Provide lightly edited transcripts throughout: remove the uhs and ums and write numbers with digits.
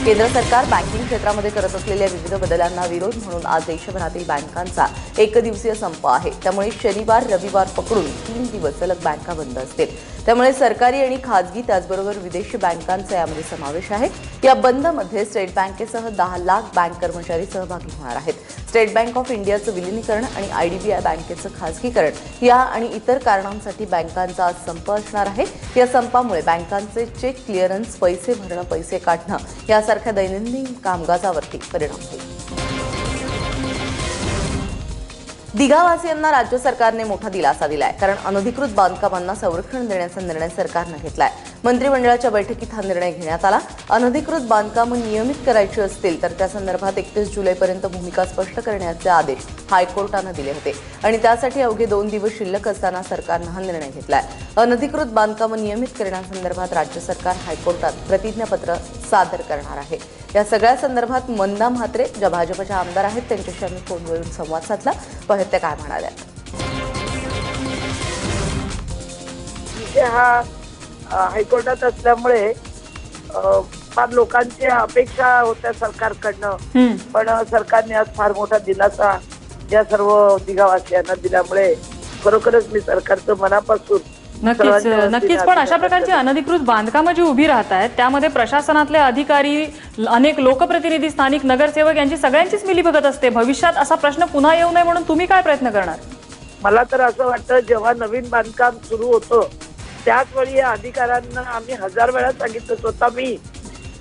केंद्र सरकार बँकिंग क्षेत्रामध्ये करत असलेल्या विविध बदलांना विरोध म्हणून आज देशभरातील बँकांचा एकदिवसीय संप आहे। त्यामुळे शनिवार रविवार पकडून 3 दिवस सलग बँका बंद असतील। त्यामुळे सरकारी आणि खासगी त्याचबरोबर विदेशी बँकांचा यामध्ये समावेश आहे। या बंदमध्ये स्टेट बँकेसह 10 लाख बँक कर्मचारी सहभागी होणार आहेत। स्टेट बँक ऑफ इंडियाचं विलिनीकरण आणि आयडीबीआय बँकेचं खासगीकरण या आणि इतर कारणांसाठी बँकांचा आज संप असणार आहे। या संपामुळे बँकांचे चेक क्लिअरन्स, पैसे भरणं, पैसे काढणं यासारख्या दैनंदिन कामकाजावरती परिणाम होईल। दिघावासियांना राज्य सरकारने मोठा दिलासा दिलाय, कारण अनधिकृत बांधकामांना संरक्षण देण्याचा निर्णय सरकारने घेतलाय। मंत्रिमंडळाच्या बैठकीत हा निर्णय घेण्यात आला। अनधिकृत बांधकामं नियमित करायची असतील तर त्या संदर्भात 31 जुलैपर्यंत भूमिका स्पष्ट करण्याचे आदेश हायकोर्टाने दिले होते आणि त्यासाठी अवघे 2 दिवस शिल्लक असताना सरकारने हा निर्णय घेतलाय। अनधिकृत बांधकामं नियमित करण्यासंदर्भात राज्य सरकार हायकोर्टात प्रतिज्ञापत्र सादर करणार आहे। या सगळ्या संदर्भात मंदा म्हात्रे ज्या भाजपच्या आमदार आहेत त्यांच्याशी आम्ही फोनवरून संवाद साधला। पाहूया त्या काय म्हणाल्या। हा हायकोर्टात असल्यामुळे फार लोकांची अपेक्षा होत्या सरकारकडनं, पण सरकारने आज फार मोठा दिलासा या सर्व दिघावासियांना दिल्यामुळे खरोखरच मी सरकारचं मनापासून नक्कीच पण अशा प्रकारची अनधिकृत बांधकामं जी उभी राहत आहेत त्यामध्ये प्रशासनातले अधिकारी, अनेक लोकप्रतिनिधी, स्थानिक नगरसेवक यांची सगळ्यांचीच मिलीभगत असते। भविष्यात असा प्रश्न पुन्हा येऊ नये म्हणून तुम्ही काय प्रयत्न करणार? मला तर असं वाटतं, जेव्हा नवीन बांधकाम सुरू होतं त्याच वेळी या अधिकाऱ्यांना आम्ही 1000 वेळा सांगितलं स्वतः मी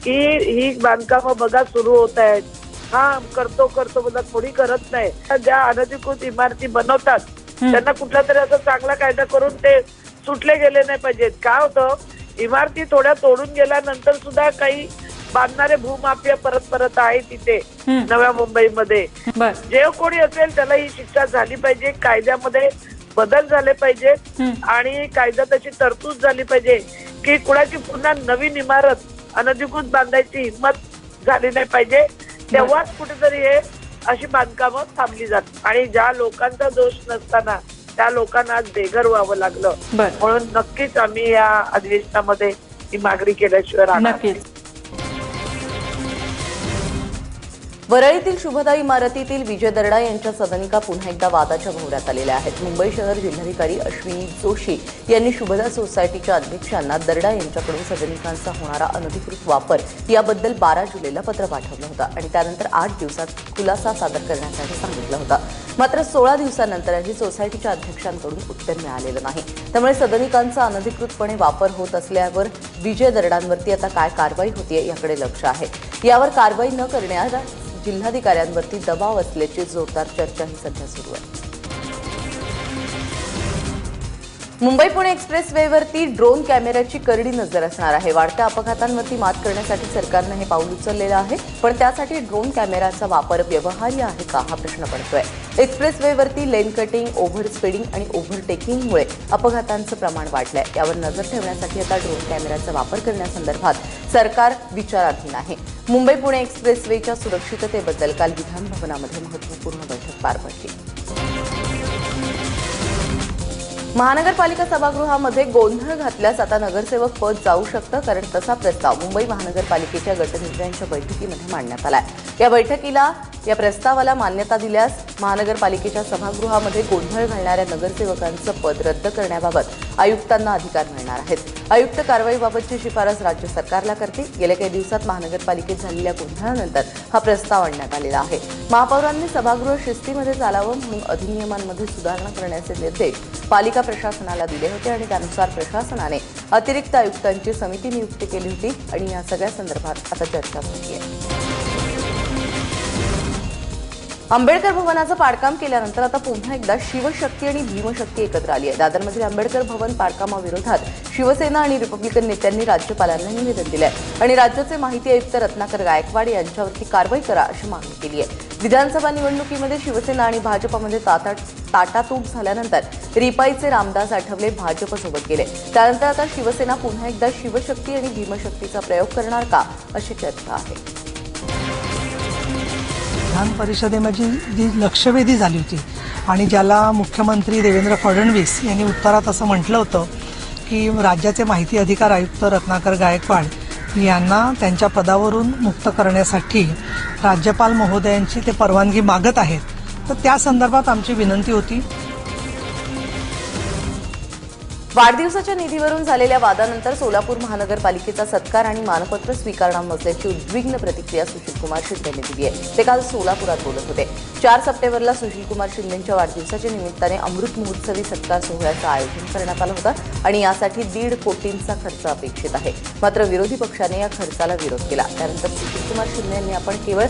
की ही बांधकामं बघा सुरू होत आहेत, हा करतो बघा, कोणी करत नाही। ज्या अनधिकृत इमारती बनवतात त्यांना कुठला तरी असा चांगला कायदा करून ते सुटले गेले नाही पाहिजेत। काय होतं, इमारती थोड्या तोडून गेल्यानंतर सुद्धा काही बांधणारे भूमाफिया परत आहे तिथे नव्या मुंबईमध्ये। जे कोणी असेल त्याला ही शिक्षा झाली पाहिजे, कायद्यामध्ये बदल झाले पाहिजे आणि कायद्यात अशी तरतूद झाली पाहिजे की कुणाची पुन्हा नवीन इमारत अनधिकृत बांधायची हिंमत झाली नाही पाहिजे। तेव्हाच कुठेतरी हे अशी बांधकामं थांबली जातात आणि ज्या लोकांचा दोष नसताना त्या लोकांना आज बेघर व्हावं लागलं। म्हणून नक्कीच आम्ही या अधिवेशनामध्ये ही मागणी केल्याशिवाय राहणार नाही। वरळीतील शुभदा इमारतीतील विजय दर्डा यांच्या सदनिका पुन्हा एकदा वादाच्या भोवऱ्यात आलेल्या आहेत। मुंबई शहर जिल्हाधिकारी अश्विनी जोशी यांनी शुभदा सोसायटीच्या अध्यक्षांना दर्डा यांच्याकडून सदनिकांचा होणारा अनधिकृत वापर याबद्दल 12 जुलैला पत्र पाठवलं होतं आणि त्यानंतर 8 दिवसात खुलासा सादर करण्यासाठी सांगितलं होतं। मात्र 16 दिवसानंतरही सोसायटीच्या अध्यक्षांकडून उत्तर मिळालेलं नाही। त्यामुळे सदनिकांचा अनधिकृतपणे वापर होत असल्यावर विजय दर्डांवरती आता काय कारवाई होतीये याकडे लक्ष आहे। यावर कारवाई न करण्यास जिल्हाधिकाऱ्यांवरती दबाव असल्याची जोरदार चर्चा ही सध्या सुरू आहे। मुंबई पुणे एक्सप्रेसवेवरती ड्रोन कॅमेऱ्याची करडी नजर असणार आहे। वाढत्या अपघातांवरती मात करण्यासाठी सरकारने हे पाऊल उचललेलं आहे, पण त्यासाठी ड्रोन कॅमेऱ्याचा वापर व्यवहार्य आहे का हा प्रश्न पडतोय। एक्सप्रेसवेवरती लेन कटिंग, ओव्हर स्पीडिंग आणि ओव्हरटेकिंगमुळे अपघातांचं प्रमाण वाढलंय। यावर नजर ठेवण्यासाठी आता ड्रोन कॅमेऱ्याचा वापर करण्यासंदर्भात सरकार विचाराधीन आहे। मुंबई पुणे एक्सप्रेसवेच्या सुरक्षिततेबद्दल काल विधान भवनामध्ये महत्त्वपूर्ण बैठक पार पडली। महानगरपालिका सभागृहामध्ये गोंधळ घातल्यास आता नगरसेवक पद जाऊ शकतं, कारण तसा प्रस्ताव मुंबई महानगरपालिकेच्या गटनेत्यांच्या बैठकीमध्ये मांडण्यात आलाय। या प्रस्तावाला मान्यता दिल्यास महानगरपालिकेच्या सभागृहामध्ये गोंधळ घालणाऱ्या नगरसेवकांचं पद रद्द करण्याबाबत आयुक्तांना अधिकार मिळणार आहेत। आयुक्त कारवाईबाबतची शिफारस राज्य सरकारला करतील। गेल्या काही दिवसात महानगरपालिकेत झालेल्या गोंधळानंतर हा प्रस्ताव आणण्यात आलेला आहे। महापौरांनी सभागृह शिस्तीमध्ये चालावं म्हणून अधिनियमांमध्ये सुधारणा करण्याचे निर्देश पालिका प्रशासनाला दिले होते आणि त्यानुसार प्रशासनाने अतिरिक्त आयुक्तांची समिती नियुक्त केली होती आणि या सगळ्या संदर्भात आता चर्चा होती आहे। आंबेडकर भवनाचं पाडकाम केल्यानंतर आता पुन्हा एकदा शिवशक्ती आणि भीमशक्ती एकत्र आली आहे। दादरमधील आंबेडकर भवन पाडकामाविरोधात शिवसेना आणि रिपब्लिकन नेत्यांनी राज्यपालांना निवेदन दिले आहे आणि राज्याचे माहिती आयुक्त रत्नाकर गायकवाड यांच्यावरती कारवाई करा अशी मागणी केली आहे। विधानसभा निवडणुकीमध्ये शिवसेना आणि भाजपमध्ये ताटातूट झाल्यानंतर रिपाईचे रामदास आठवले भाजपसोबत गेले। त्यानंतर आता शिवसेना पुन्हा एकदा शिवशक्ती आणि भीमशक्तीचा प्रयोग करणार का अशी चर्चा आहे। विधान परिषदेमध्ये जी लक्षवेधी झाली होती आणि ज्याला मुख्यमंत्री देवेंद्र फडणवीस यांनी उत्तरात असं म्हटलं होतं की राज्याचे माहिती अधिकार आयुक्त रत्नाकर गायकवाड यांना त्यांच्या पदावरून मुक्त करण्यासाठी राज्यपाल महोदयांची ते परवानगी मागत आहेत। तर त्या संदर्भात आमची विनंती होती। वाढदिवसाच्या निधीवरून झालेल्या वादानंतर सोलापूर महानगरपालिकेचा सत्कार आणि मानपत्र स्वीकारणार नसल्याची उद्विग्न प्रतिक्रिया सुशीलकुमार शिंदे यांनी दिली आहे। ते काल सोलापुरात बोलत होते। 4 सप्टेंबरला सुशीलकुमार शिंदेंच्या वाढदिवसाच्या निमित्ताने अमृत महोत्सवी सत्कार सोहळ्याचं आयोजन करण्यात आलं होतं आणि यासाठी 1.5 कोटींचा खर्च अपेक्षित आहे। मात्र विरोधी पक्षाने या खर्चाला विरोध केला। त्यानंतर सुशीलकुमार शिंदे यांनी आपण केवळ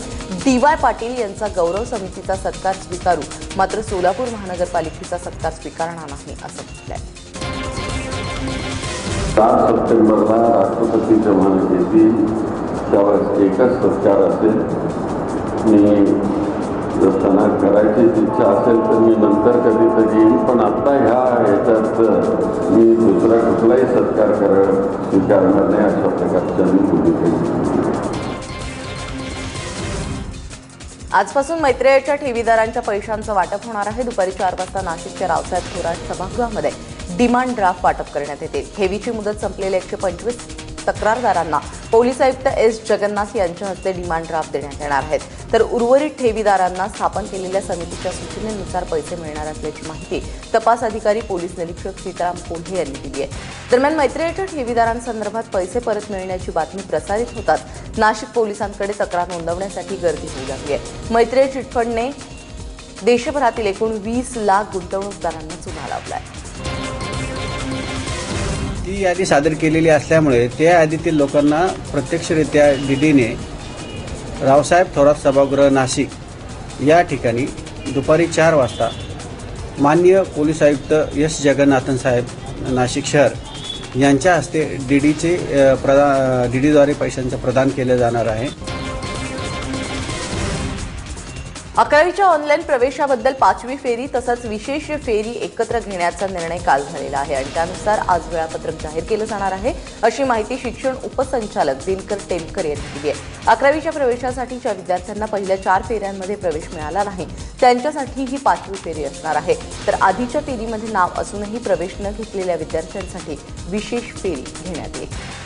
DY पाटील यांचा गौरव समितीचा सत्कार स्वीकारू, मात्र सोलापूर महानगरपालिकेचा सत्कार स्वीकारणार नाही असं म्हटलंय। 4 सप्टेंबरला राष्ट्रपतीच्या मान्यतेची त्यावेळेस एकच सत्कार असेल। मी जर त्यांना करायची इच्छा असेल तर मी नंतर कधीतरी येईन, पण आता ह्याच्यात मी दुसरा कुठलाही सत्कार स्वीकारणार नाही अशा प्रकारच्या मी भूमिका। आजपासून मैत्रेयीच्या ठेवीदारांच्या पैशांचं वाटप होणार आहे। दुपारी 4 वाजता नाशिकच्या रावसाहेब थोरात सभागृहामध्ये डिमांड ड्राफ्ट वाटप करण्यात येते। ठेवीची मुदत संपलेल्या 125 तक्रारदारांना पोलीस आयुक्त S. जगन्नाथ यांच्या हस्ते डिमांड ड्राफ्ट देण्यात येणार आहेत, तर उर्वरित ठेवीदारांना स्थापन केलेल्या समितीच्या सूचनेनुसार पैसे मिळणार असल्याची माहिती तपास अधिकारी पोलीस निरीक्षक सीताराम कोल्हे यांनी दिली आहे। दरम्यान मैत्रेयीच्या ठेवीदारांसंदर्भात पैसे परत मिळण्याची बातमी प्रसारित होताच नाशिक पोलिसांकडे तक्रार नोंदवण्यासाठी गर्दी होऊ लागली आहे। मैत्रेयी चिटफंडने देशभरातील एकूण 20 लाख गुंतवणूकदारांना चुना लावलाय। ती यादी सादर केलेली असल्यामुळे त्या यादीतील लोकांना प्रत्यक्षरित्या डीडीने रावसाहेब थोरात सभागृह नाशिक या ठिकाणी दुपारी 4 वाजता माननीय पोलीस आयुक्त S. जगन्नाथन साहेब नाशिक शहर यांच्या हस्ते डीडीद्वारे पैशांचं प्रदान केलं जाणार आहे। 11वीच्या ऑनलाईन प्रवेशाबद्दल 5वी फेरी तसंच विशेष फेरी एकत्र घेण्याचा निर्णय काल झालेला आहे आणि त्यानुसार आज वेळापत्रक जाहीर केलं जाणार आहे, अशी माहिती शिक्षण उपसंचालक दिनकर टेमकर यांनी दिली आहे। 11वीच्या प्रवेशासाठीच्या विद्यार्थ्यांना पहिल्या 4 फेऱ्यांमध्ये प्रवेश मिळाला नाही, त्यांच्यासाठी ही 5वी फेरी असणार आहे, तर आधीच्या फेरीमध्ये नाव असूनही प्रवेश न घेतलेल्या विद्यार्थ्यांसाठी विशेष फेरी घेण्यात येईल।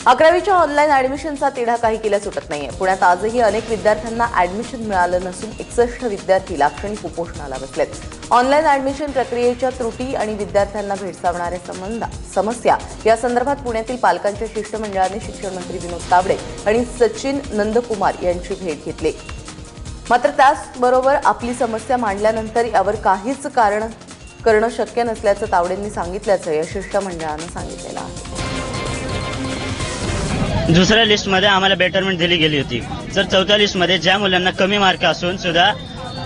11वीच्या ऑनलाईन ऍडमिशनचा तिढा काही केल्या सुटत नाहीये। पुण्यात आजही अनेक विद्यार्थ्यांना ऍडमिशन मिळालं नसून 61 विद्यार्थी लाक्षणिक उपोषणाला बसलेत। ऑनलाईन ऍडमिशन प्रक्रियेच्या त्रुटी आणि विद्यार्थ्यांना भेडसावणाऱ्या समस्या या संदर्भात पुण्यातील पालकांच्या शिष्टमंडळाने शिक्षण मंत्री विनोद तावडे आणि सचिन नंदकुमार यांची भेट घेतली। मात्र त्याचबरोबर आपली समस्या मांडल्यानंतर यावर काहीच करणं शक्य नसल्याचं तावडेंनी सांगितल्याचं या शिष्टमंडळानं सांगितलेलं आहे। दुसऱ्या लिस्टमध्ये आम्हाला बेटरमेंट दिली गेली होती। जर 4थ्या लिस्टमध्ये ज्या मुलांना कमी मार्क असून सुद्धा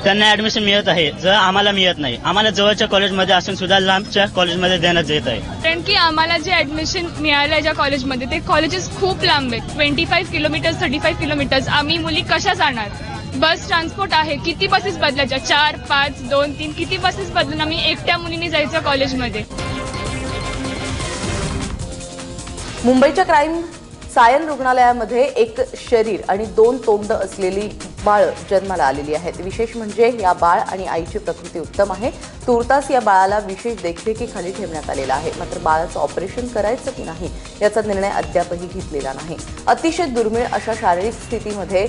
त्यांना ऍडमिशन मिळत आहे, जर आम्हाला मिळत नाही, आम्हाला जवळच्या कॉलेजमध्ये असून सुद्धा लांबच्या कॉलेजमध्ये देण्यात येत आहे। कारण की आम्हाला जे ऍडमिशन मिळालं ज्या कॉलेजमध्ये ते कॉलेजेस खूप लांब आहेत, 25 किलोमीटर्स 35 किलोमीटर्स। आम्ही मुली कशा जाणार? बस ट्रान्सपोर्ट आहे, किती बसेस बदलायच्या? 4, 5, 2, 3 किती बसेस बदलून आम्ही एकट्या मुलींनी जायचं कॉलेजमध्ये। मुंबईच्या क्राईम सायन रुग्णालयामध्ये एक शरीर आणि 2 तोंड असलेली बाळं जन्माला आलेली आहेत। विशेष म्हणजे या बाळ आणि आईची प्रकृती उत्तम आहे। तुर्तास या बाळाला विशेष देखरेखीखाली ठेवण्यात आलेला आहे, मात्र बाळाचं ऑपरेशन करायचं की नाही याचा निर्णय अद्यापही घेतलेला नाही। अतिशय दुर्मिळ अशा शारीरिक स्थितीमध्ये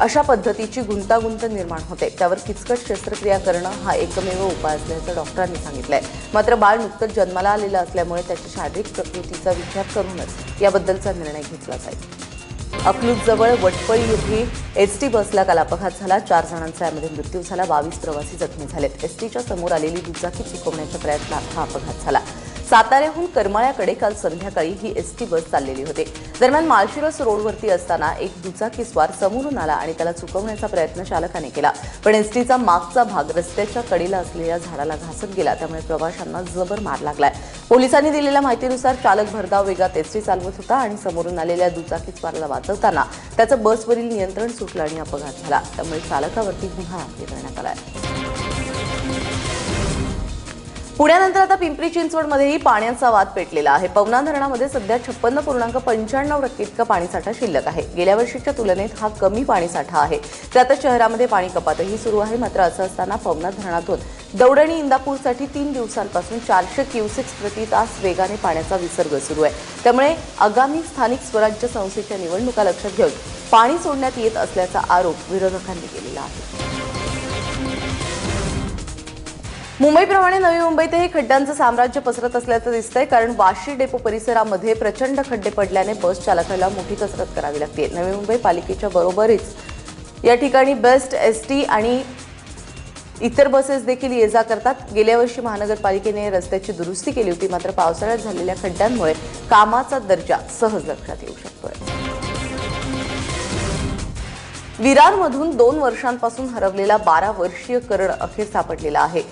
अशा पद्धतीची गुंतागुंत निर्माण होते, त्यावर किचकट शस्त्रक्रिया करणं हा एकमेव उपाय असल्याचं डॉक्टरांनी सांगितलंय। मात्र बाळ नुकतंच जन्माला आलेलं असल्यामुळे त्याच्या शारीरिक प्रकृतीचा विचार करूनच याबद्दलचा निर्णय घेतला जाईल। अकलूजजवळ वटपळी येथे एसटी बसला काल अपघात झाला। 4 जणांचा यामध्ये मृत्यू झाला, 22 प्रवासी जखमी झालेत। एसटीच्या समोर आलेली दुचाकी चुकवण्याच्या प्रयत्नात हा अपघात झाला। साताऱ्याहून करमाळ्याकडे काल संध्याकाळी ही एसटी बस चाललेली होती। दरम्यान माळशिरस रोडवरती असताना एक दुचाकीस्वार समोरून आला आणि त्याला चुकवण्याचा प्रयत्न चालकाने केला, पण एसटीचा मागचा भाग रस्त्याच्या कडेला असलेल्या झाडाला घासत गेला, त्यामुळे प्रवाशांना जबर मार लागलाय। पोलिसांनी दिलेल्या माहितीनुसार चालक भरधाव वेगात एसटी चालवत होता आणि समोरून आलेल्या दुचाकीस्वाराला वाचवताना त्याचं बसवरील नियंत्रण सुटलं आणि अपघात झाला, त्यामुळे चालकावरती गुन्हा दाखल करण्यात आलाय। पुण्यानंतर आता पिंपरी चिंचवडमध्येही पाण्याचा वाद पेटलेला आहे। पवना धरणामध्ये सध्या 56.95% इतका पाणीसाठा शिल्लक आहे। गेल्या वर्षीच्या तुलनेत हा कमी पाणीसाठा आहे। त्यातच शहरामध्ये पाणी कपातही सुरू आहे। मात्र असं असताना पवना धरणातून दौड आणि इंदापूरसाठी 3 दिवसांपासून 400 क्युसेक्स प्रति तास वेगाने पाण्याचा विसर्ग सुरू आहे. त्यामुळे आगामी स्थानिक स्वराज्य संस्थेच्या निवडणुका लक्षात घेऊन पाणी सोडण्यात येत असल्याचा आरोप विरोधकांनी केलेला आहे. मुंबईप्रमाणे नवी मुंबईतही खड्ड्यांचं साम्राज्य पसरत असल्याचं दिसतंय, कारण वाशी डेपो परिसरामध्ये प्रचंड खड्डे पडल्याने बस चालकाला मोठी कसरत करावी लागते. नवी मुंबई पालिकेच्या बरोबरीच या ठिकाणी बेस्ट, एसटी आणि इतर बसेस देखील ये जा करतात. गेल्या वर्षी महानगरपालिकेने रस्त्याची दुरुस्ती केली होती, मात्र पावसाळ्यात झालेल्या खड्ड्यांमुळे कामाचा दर्जा सहज लक्षात येऊ शकतोय. विरारमधून 2 वर्षांपासून हरवलेला 12 वर्षीय करण अखेर सापडलेला आहे.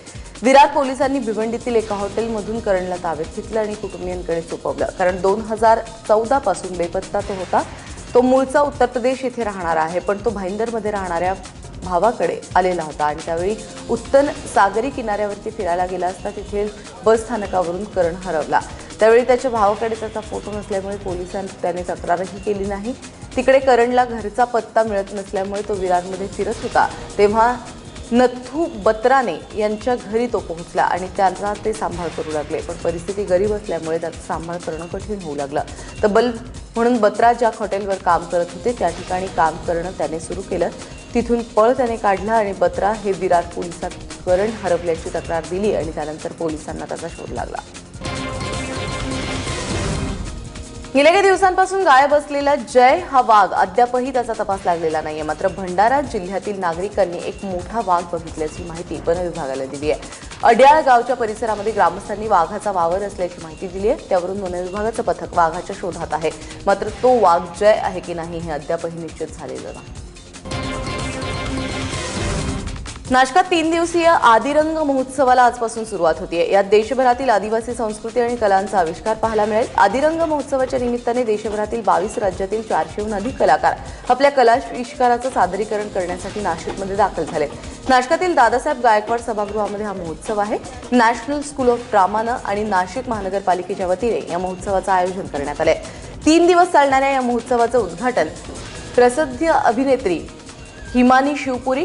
विरार पोलिसांनी भिवंडीतील एका हॉटेलमधून करणला ताब्यात घेतलं आणि कुटुंबियांकडे सोपवलं. कारण 2014 पासून बेपत्ता तो होता. तो मूळचा उत्तर प्रदेश येथे राहणारा आहे, पण तो भाईंदरमध्ये राहणाऱ्या भावाकडे आलेला होता आणि त्यावेळी उत्तन सागरी किनाऱ्यावरती फिरायला गेला असता तिथे बस स्थानकावरून करण हरवला. त्यावेळी त्याच्या भावाकडे त्याचा फोटो नसल्यामुळे पोलिसांनी त्याने तक्रारही केली नाही. तिकडे करणला घरचा पत्ता मिळत नसल्यामुळे तो विरारमध्ये फिरत होता. तेव्हा नथू बत्राने यांच्या घरी तो पोहोचला आणि त्यांचा ते सांभाळ करू लागले, पण परिस्थिती गरीब असल्यामुळे त्याचा सांभाळ करणं कठीण होऊ लागलं. तब्बल म्हणून बत्रा ज्या हॉटेलवर काम करत होते त्या ठिकाणी काम करणं त्याने सुरू केलं. तिथून पळ त्याने काढला आणि बत्रा हे विरार पोलिसात करण हरवल्याची तक्रार दिली आणि त्यानंतर पोलिसांना त्याचा शोध लागला. गेल्या काही दिवसांपासून गायब असलेला जय हा वाघ अद्यापही त्याचा तपास लागलेला नाहीये. मात्र भंडारा जिल्ह्यातील नागरिकांनी एक मोठा वाघ बघितल्याची माहिती वन विभागाला दिली आहे. अड्याळ गावच्या परिसरामध्ये ग्रामस्थांनी वाघाचा वावर असल्याची माहिती दिली आहे. त्यावरून वन विभागाचं पथक वाघाच्या शोधात आहे. मात्र तो वाघ जय आहे की नाही हे अद्यापही निश्चित झालेलं नाही. नाशकात 3 दिवसीय आदिरंग महोत्सवाला आजपासून सुरुवात होतीये. यात देशभरातील आदिवासी संस्कृती आणि कलांचा आविष्कार पाहायला मिळेल. आदिरंग महोत्सवाच्या निमित्ताने देशभरातील 22 राज्यातील 400हून अधिक कलाकार आपल्या कलाविष्काराचं सादरीकरण करण्यासाठी नाशिकमध्ये दाखल झाले. नाशकातील दादासाहेब गायकवाड सभागृहामध्ये हा महोत्सव आहे. नॅशनल स्कूल ऑफ ड्रामानं आणि नाशिक महानगरपालिकेच्या वतीने या महोत्सवाचं आयोजन करण्यात आलंय. 3 दिवस चालणाऱ्या या महोत्सवाचं उद्घाटन प्रसिद्ध अभिनेत्री हिमानी शिवपुरी,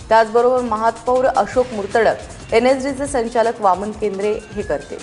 त्याचबरोबर महापौर अशोक मुर्तडक, NSDचे संचालक वामन केंद्रे हे करतील.